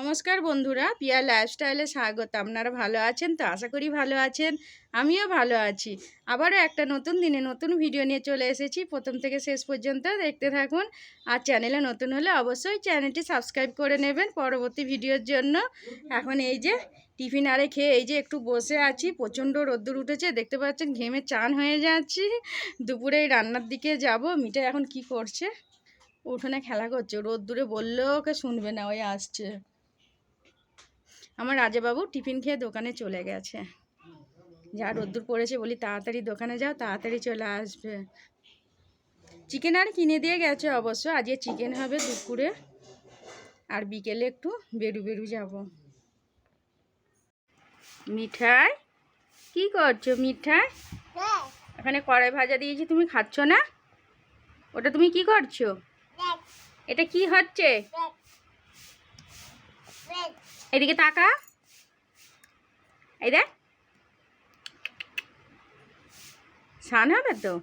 নমস্কার বন্ধুরা, পিয়া লাইফস্টাইলে স্বাগত। আপনারা ভালো আছেন তো? আশা করি ভালো আছেন, আমিও ভালো আছি। আবারও একটা নতুন দিনে নতুন ভিডিও নিয়ে চলে এসেছি। প্রথম থেকে শেষ পর্যন্ত দেখতে থাকুন। আর চ্যানেলে নতুন হলে অবশ্যই চ্যানেলটি সাবস্ক্রাইব করে নেবেন পরবর্তী ভিডিওর জন্য। এখন এই যে টিফিন আরে খেয়ে এই যে একটু বসে আছি। প্রচণ্ড রোদ্দুর উঠেছে, দেখতে পাচ্ছেন ঘেমে চান হয়ে যাচ্ছি। দুপুরে রান্নার দিকে যাব। মিঠা এখন কি করছে? উঠোনে খেলা করছে, রোদ্দুরে বললেও ওকে শুনবে না, ওই আসছে। আমার রাজাবাবু টিফিন খেয়ে দোকানে চলে গেছে। যা রোদ্দুর পড়েছে, বলি তাড়াতাড়ি দোকানে যাও, তাড়াতাড়ি চলে আসবে। চিকেন আর কিনে দিয়ে গেছে অবশ্য। আজকে চিকেন হবে দুপুরে, আর বিকেলে একটু বেরু যাব। মিঠাই, কি করছো মিঠাই? এখানে কড়াই ভাজা দিয়েছি, তুমি খাচ্ছ না? ওটা তুমি কি করছো? এটা কি হচ্ছে? এদিকে তাকা, এই দেখ, স্নান হবে তো?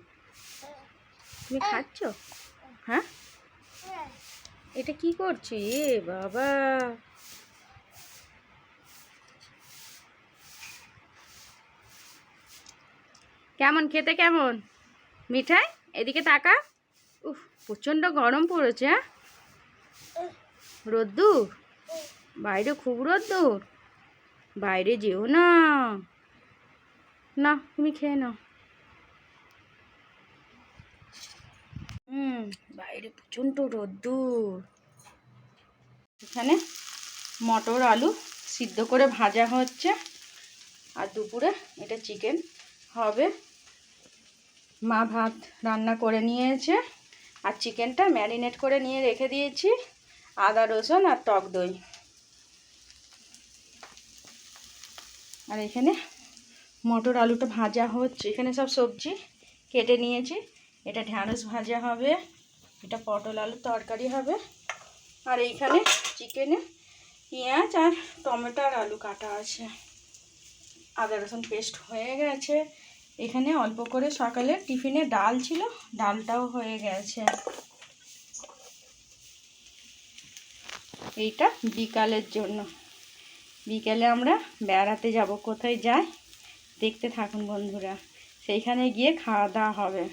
তুমি খাচ্ছ? হ্যাঁ, এটা কি করছি? এ বাবা, কেমন খেতে, কেমন মিঠাই? এদিকে তাকা। উফ, প্রচণ্ড গরম পড়েছে। হ্যাঁ, রোদ্দুর, বাইরে খুব রোদ্দুর, বাইরে যেও না। না, তুমি খেয়ে নাও। বাইরে প্রচণ্ড রোদ্দুর। এখানে মটর আলু সিদ্ধ করে ভাজা হচ্ছে, আর দুপুরে এটা চিকেন হবে। মা ভাত রান্না করে নিয়েছে, আর চিকেনটা ম্যারিনেট করে নিয়ে রেখে দিয়েছি, আদা রসুন আর টক দই। আর এখানে মটর আলুটা ভাজা হচ্ছে। এখানে সব সবজি কেটে নিয়েছি। এটা ঢ্যাঁড়স ভাজা হবে, এটা পটল আলুর তরকারি হবে, আর এইখানে চিকেনে পেঁয়াজ আর টমেটো আর আলু কাটা আছে। আদা রসুন পেস্ট হয়ে গেছে। এখানে অল্প করে সকালে টিফিনে ডাল ছিল, ডালটাও হয়ে গেছে। এইটা বিকালের জন্য। বিকেলে আমরা বেড়াতে যাব। কোথায় যাই দেখতে থাকুন বন্ধুরা। সেইখানে গিয়ে খাওয়া দাওয়া হবে।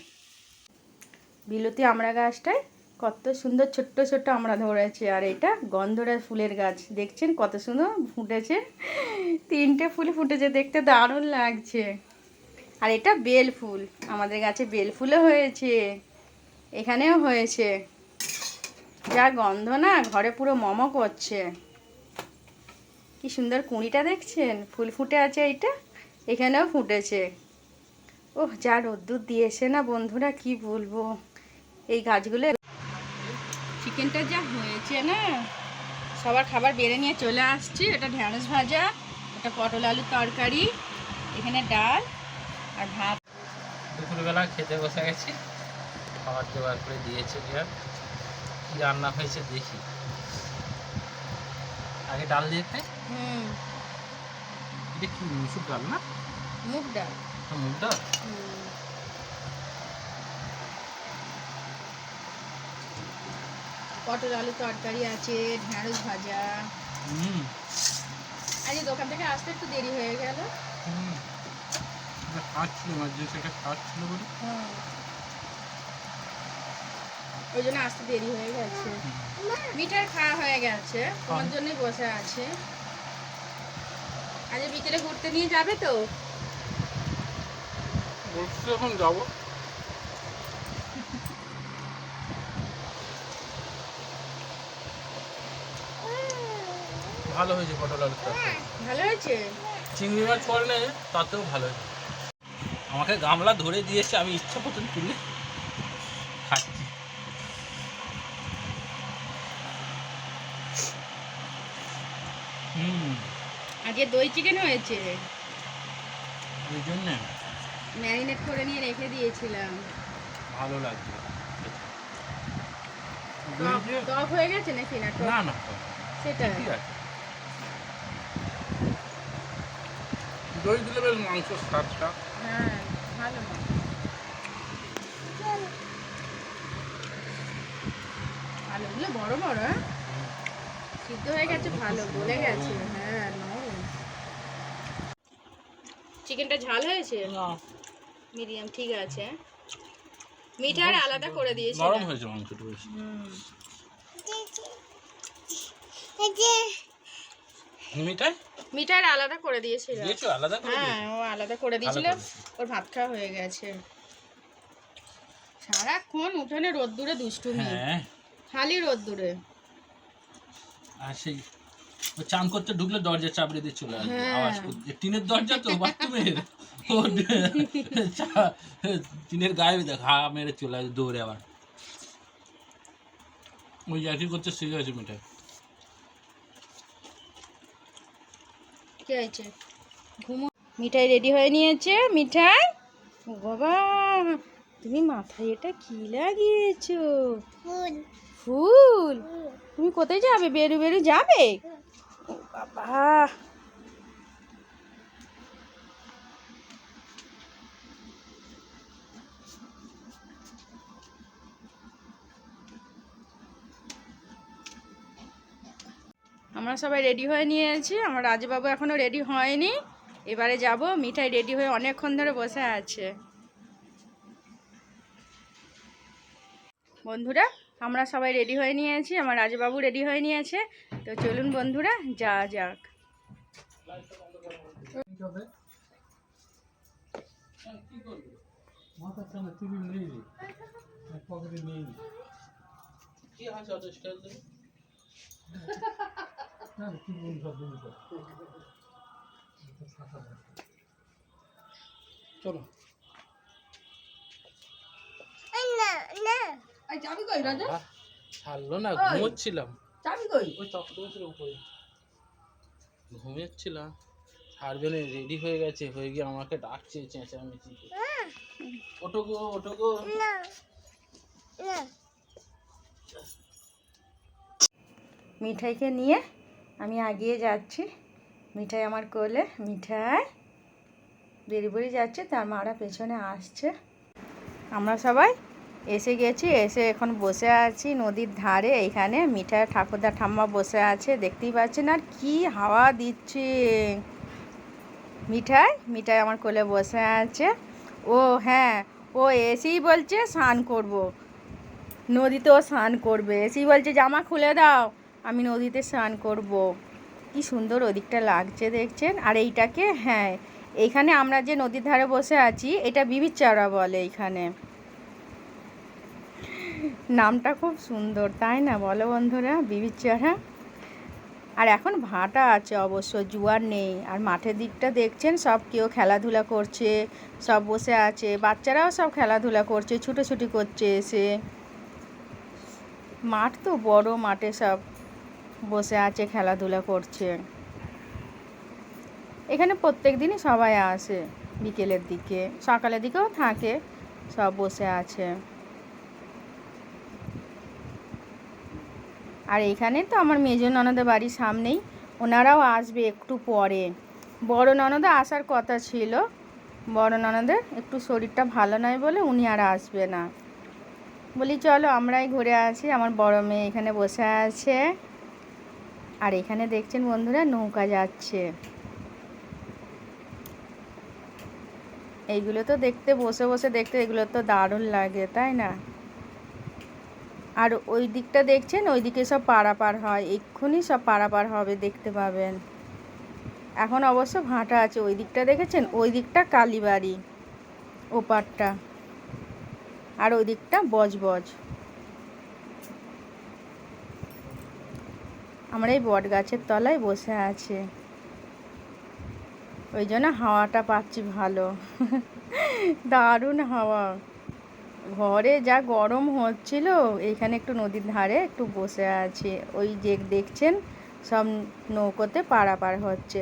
বিলতি আমড়া গাছটায় কত সুন্দর ছোট্ট ছোট্ট আমড়া ধরেছে। আর এটা গন্ধরাজ ফুলের গাছ, দেখছেন কত সুন্দর ফুটেছে। 3টে ফুল ফুটেছে, দেখতে দারুণ লাগছে। আর এটা বেল ফুল, আমাদের গাছে বেল ফুলও হয়েছে, এখানেও হয়েছে। যা গন্ধ না, ঘরে পুরো মম করছে। কি সুন্দর কুঁড়িটা দেখছেন, ফুল ফুটে আছে। এইটা এখানেও ফুটেছে। ওহ, যা রোদ্দুর দিয়েছে না বন্ধুরা, কি বলবো। এই গাছগুলো, চিকেনটা যা হয়েছে না, সবার খাবার বেড়ে নিয়ে চলে আসছি। এটা ঢ্যাঁড়স ভাজা, এটা পটল আলুর তরকারি, এখানে ডাল আর ভাত। দুপুরবেলা খেতে বসে গেছি, খাবার জোগাড় করে দিয়েছে। কি রান্না হয়েছে দেখি। আগে ডাল দিয়ে খাই। এটা কি মুসুর ডাল না? মুগ ডাল। মুগ ডাল। পটল আলু তরকারি আছে, ঢ্যাঁড়স ভাজা। আজকে দোকান থেকে আসতে একটু দেরি হয়ে গেল। ওই জন্য আসতে দেরি হয়ে গেছে। মিঠাই খাওয়া হয়ে গেছে, তোমার জন্যই বসে আছে। আজ বিকেলে ঘুরতে নিয়ে যাবে তো? এখন যাবো। ভালো হয়েছে পটল আলুর তরকারি। ভালো হয়েছে। চিংড়ি মাছ করলে তাতেও ভালো হয়েছে। আমাকে গামলা ধরে দিয়েছে, আমি ইচ্ছা মতন তুলে খাচ্ছি। আজকে দই চিকেন হয়েছে, ওই জন্য ম্যারিনেট করে নিয়ে রেখে দিয়েছিলাম। ভালো লাগছে। টক হয়ে গেছে নাকি? না না, সেটা দই দিলে বেশ মাংস স্বাদটা। হ্যাঁ, ভালো। আলুগুলো বড় বড়। সিদ্ধ হয়ে গেছে ভালো, গলে গেছে। হ্যাঁ, চিকেনটা ঝাল হয়েছে? না, মিডিয়াম ঠিক আছে। মিঠাই আলাদা করে দিয়েছি। নরম হয়েছে মাংসটা বেশ। মিঠাই মিঠাই আলাদা করে দিয়েছি। দিয়েছো আলাদা করে? হ্যাঁ, ও আলাদা করে দিয়েছিল, ওর ভাত খাওয়া হয়ে গেছে। সারাক্ষণ উঠোনে রোদ্দুরে দুষ্টুমি, খালি রোদ্দুরে। আর সেই চান করতে ঢুকলে দরজা চাপড়ে দিয়ে চলে আসবে, আওয়াজ করছে। টিনের দরজা তো বাথরুমের, টিনের গায়ে দেখ হা মেরে চলে আসবে দৌড়ে। আবার ওই একই করতে শিখে গেছে মিঠাই। কি হয়েছে? মিঠাই রেডি হয়ে নিয়েছে। মিঠাই, ও বাবা, তুমি মাথায় এটা কি লাগিয়েছো? ফুল। ফুল? তুমি কোথায় যাবে? বেরু বেরু যাবে? ও বাবা, আমরা সবাই রেডি হয়ে নিয়েছি। আমার রাজবাবু এখনো রেডি হয়নি, এবারে যাব। মিঠাই রেডি হয়ে অনেকক্ষণ ধরে বসে আছে। বন্ধুরা, আমরা সবাই রেডি হয়ে নিয়েছি, আমার রাজবাবু রেডি হয়ে নিয়েছে। তো চলুন বন্ধুরা, যাওয়া যাক। চলো। যাবি কই রাজা? ছাড়লো না, ঘুমোচ্ছিলাম। যাবি কই? ওই চক্রের উপরে ঘুমিয়েছিলাম। ছাড়বে না, রেডি হয়ে গেছে, হয়ে গিয়ে আমাকে ডাকছে চেঁচামেচি। ওঠো গো, ওঠো গো। মিঠাইকে নিয়ে আমি এগিয়ে যাচ্ছি। মিঠাই আমার কোলে। মিঠাই বেরিয়ে বেরিয়ে যাচ্ছে, তার মারা পেছনে আসছে। আমরা সবাই এসে গেছি, এসে এখন বসে আছি নদীর ধারে। এইখানে মিঠাই ঠাকুরদা ঠাম্মা বসে আছে, দেখতেই পাচ্ছেন। আর কি হাওয়া দিচ্ছে। মিঠাই আমার কোলে বসে আছে। ও হ্যাঁ, ও এসেই বলছে স্নান করব, নদীতেও স্নান করবে। এসেই বলছে জামা খুলে দাও, আমি নদীতে স্নান করব। কি সুন্দর ওদিকটা লাগছে দেখছেন। আর এইটাকে, হ্যাঁ, এইখানে আমরা যে নদীর ধারে বসে আছি, এটা বিবিচারা বলে এইখানে। নামটা খুব সুন্দর, তাই না বলো বন্ধুরা? বিবিচারা। আর এখন ভাটা আছে অবশ্য, জোয়ার নেই। আর মাঠের দিকটা দেখছেন, সব কেউ খেলাধুলা করছে, সব বসে আছে। বাচ্চারাও সব খেলাধুলা করছে, ছুটোছুটি করছে এসে। মাঠ তো বড়, মাঠে সব বসে আছে, খেলাধুলা করছে। এখানে প্রত্যেক দিনই সবাই আসে, বিকেলের দিকে, সকালের দিকেও থাকে, সব বসে আছে। আর এইখানে তো আমার মেজ ননদের বাড়ির সামনেই, ওনারাও আসবে একটু পরে। বড় ননদা আসার কথা ছিল, বড় ননদের একটু শরীরটা ভালো নয় বলে উনি আর আসবে না। বলি চলো আমরাই ঘুরে আসি। আমার বড় মেয়ে এখানে বসে আছে। আর এখানে দেখছেন বন্ধুরা, নৌকা যাচ্ছে। এইগুলো তো দেখতে, বসে বসে দেখতে এগুলো তো দারুণ লাগে, তাই না? আর ওই দিকটা দেখছেন, ওই দিকে সব পারাপার হয়, এক্ষুনি সব পারাপার হবে, দেখতে পাবেন। এখন অবশ্য ভাটা আছে। ওই দিকটা দেখেছেন, ওই দিকটা কালীবাড়ি, ওপারটা। আর ওই দিকটা বজবজ। আমরা এই বট গাছের তলায় বসে আছি, ওই জন্য হাওয়াটা পাচ্ছি ভালো। দারুণ হাওয়া। ঘরে যা গরম হচ্ছিল, এইখানে একটু নদীর ধারে একটু বসে আছি। ওই যে দেখছেন, সব নৌকোতে পারাপার হচ্ছে।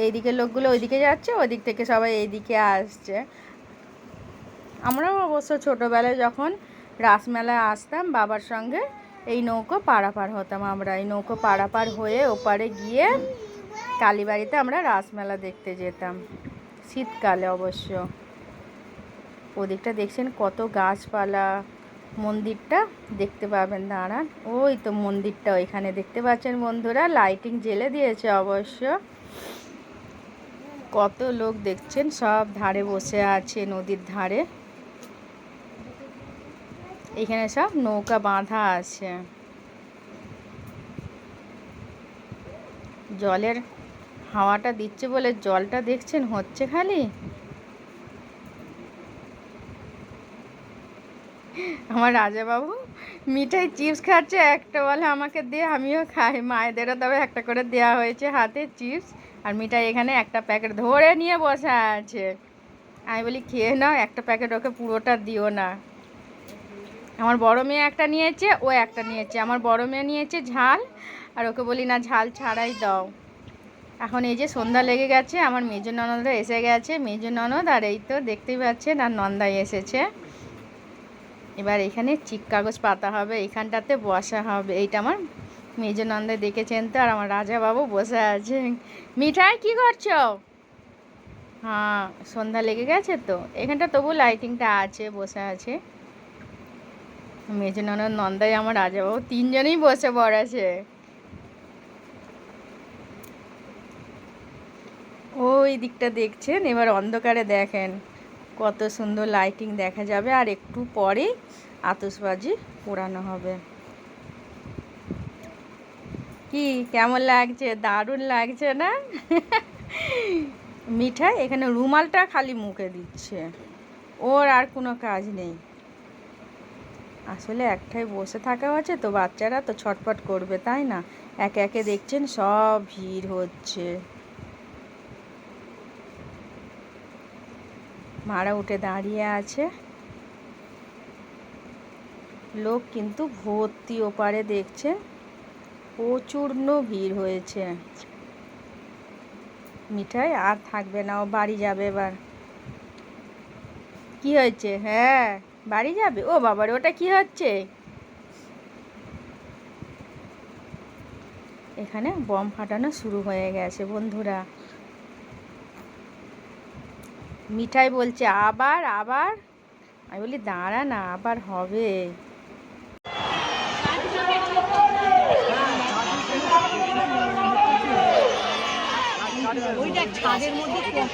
এইদিকের লোকগুলো ওইদিকে যাচ্ছে, ওইদিক থেকে সবাই এইদিকে আসছে। আমরাও অবশ্য ছোটোবেলায় যখন রাসমেলায় আসতাম বাবার সঙ্গে, এই নৌকো পারাপার হতাম আমরা। এই নৌকো পারাপার হয়ে ওপারে গিয়ে কালীবাড়িতে আমরা রাসমেলা দেখতে যেতাম। শীতকালে অবশ্য। ওদিকটা দেখছেন কত গাছপালা, মন্দিরটা দেখতে পাবেন, দাঁড়ান ওই তো মন্দিরটা ওইখানে দেখতে পাচ্ছেন বন্ধুরা, লাইটিং জ্বেলে দিয়েছে অবশ্য। কত লোক দেখছেন, সব ধারে বসে আছে নদীর ধারে, এখানে সব নৌকা বাঁধা আছে। জলের হাওয়াটা দিচ্ছে বলে জলটা দেখছেন হচ্ছে খালি। আমার রাজাবাবু মিঠাই চিপস খাচ্ছে, একটা বলে আমাকে দিয়ে আমিও খাই, মায়েদেরও তবে একটা করে দেওয়া হয়েছে হাতে চিপস আর মিঠাই। এখানে একটা প্যাকেট ধরে নিয়ে বসে আছে, আমি বলি খেয়ে নাও, একটা প্যাকেট ওকে পুরোটা দিও না। আমার বড় মেয়ে একটা নিয়েছে, ও একটা নিয়েছে। আমার বড় মেয়ে নিয়েছে ঝাল, আর ওকে বলি না ঝাল ছাড়াই দাও। এখন এই যে সন্ধ্যা লেগে গেছে, আমার মেজো ননদরা এসে গেছে, মেজো ননদ আর এই তো দেখতেই পাচ্ছেন আর নন্দাই এসেছে। এবার এখানে চিক কাগজ পাতা হবে, এইখানটাতে বসা হবে। এইটা আমার মেজো নন্দাই দেখেছেন তো, আর আমার রাজাবাবু বসে আছে। মিঠাই কি করছো? হ্যাঁ সন্ধ্যা লেগে গেছে তো, এখানটা তবু লাইটিংটা আছে, বসে আছে মেজো ননদ, নন্দাই, আমার রাজাবাবু, তিনজনেই বসে পড়েছে। ওই দিকটা দেখছেন, এবার অন্ধকারে দেখেন কত সুন্দর লাইটিং দেখা যাবে, আর একটু পরে আতশবাজি পোড়ানো হবে। কি কেমন লাগছে? দারুণ লাগছে না? মিঠাই এখানে রুমালটা খালি মুখে দিচ্ছে, ওর আর কোনো কাজ নেই। আসলে একটাই বসে থাকা আছে তো, বাচ্চারা তো ছটফট করবে তাই না। একে একে দেখছেন সব ভিড় হচ্ছে, মারা উঠে দাঁড়িয়ে আছে, লোক কিন্তু ভর্তি ওপারে দেখছে, প্রচণ্ড ভিড় হয়েছে। মিঠাই আর থাকবে না, ও বাড়ি যাবে এবার। কি হয়েছে? হ্যাঁ বাড়ি যাবে। ও বাবারে, ওটা কি হচ্ছে? এখানে বম ফাটানো শুরু হয়ে গেছে বন্ধুরা। মিঠাই বলছে আবার আবার, আমি বলি দাঁড়া না, আবার হবে। ওইটা ছাদের মধ্যে কত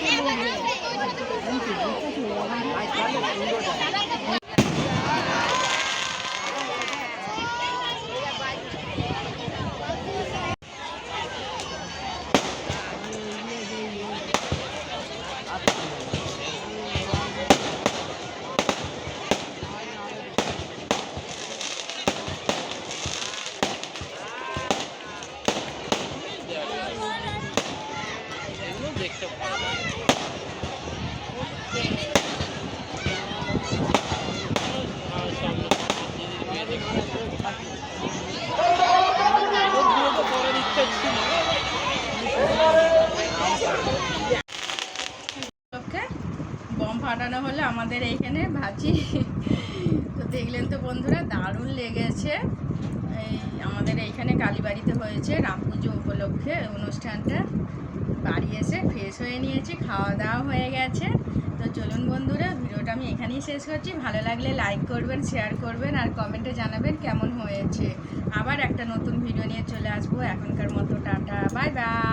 দেখতে ভালো লাগে। বম ফাটানো হলো আমাদের এইখানে ভাজি। তো দেখলেন তো বন্ধুরা, দারুণ লেগেছে। এই আমাদের এইখানে কালীবাড়িতে হয়েছে রাম পুজো উপলক্ষে অনুষ্ঠানটা। বাড়ি এসে ফ্রেশ হয়ে নিয়েছি, খাওয়া দাওয়া হয়ে গেছে। তো চলুন বন্ধুরা, ভিডিওটা আমি এখানেই শেষ করছি। ভালো লাগলে লাইক করবেন, শেয়ার করবেন, আর কমেন্টে জানাবেন কেমন হয়েছে। আবার একটা নতুন ভিডিও নিয়ে চলে আসবো। এখনকার মতো টাটা, বাই বাই।